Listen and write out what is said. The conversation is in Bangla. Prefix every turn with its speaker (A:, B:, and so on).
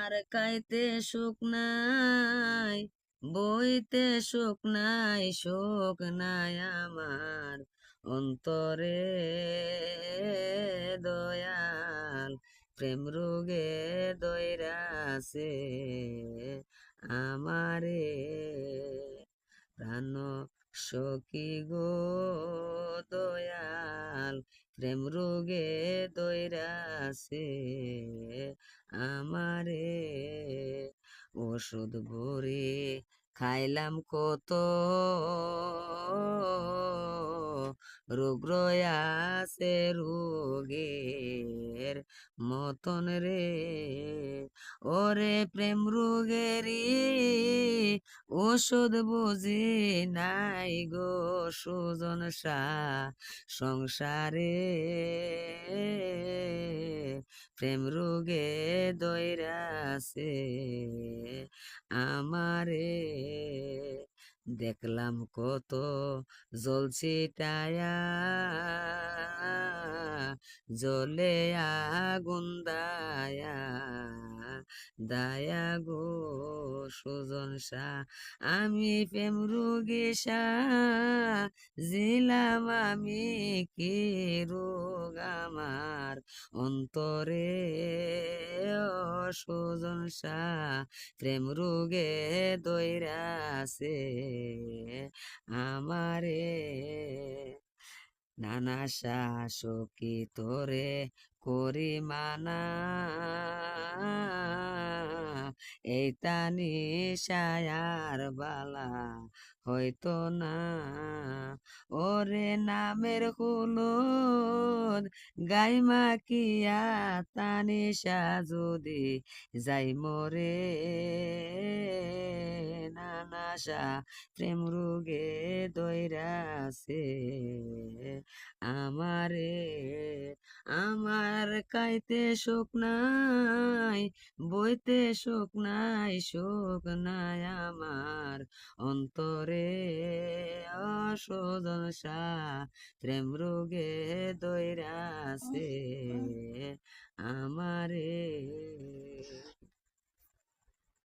A: আর কাইতে সুখ নাই, বইতে সুখ নাই, সুখ নাই আমার অন্তরে দয়াল, প্রেম রোগে দইরাছে আমারে প্রাণ সখী গো দয়াল, প্রেম রোগে দইরাছে আমারে ওষুধ ভরে খাইলাম কত, রোগ রয়াছে রোগের মতন রে, ওরে প্রেম রোগেরই ওষুধ বুঝি নাই গো সুজন সংসারে, প্রেম রোগে দইরাছে আমারে দেখলাম কত জ্বলছিটায়া, জ্বলে আগুন দায়া, দায়া গো সুজন আমি প্রেম রোগী জিলাম আমি কি রোগ আমার অন্তরে সুজন প্রেম রোগে দইরাছে আমারে নানা শাসকি তোরে করি মানা, এইটা নিশায়ার বালা হয়তো না, ওরে নামের হলুদ গাইমা কিয়া তানিশা যদি যাই মরে, নানাশা প্রেম রোগে দইরাছে আমারে, আমার কাইতে সুখ নাই, বইতে সুখ নাই, সুখ নাই আমার অন্তরে অসজন প্রেম রোগে দইরাছে আমারে।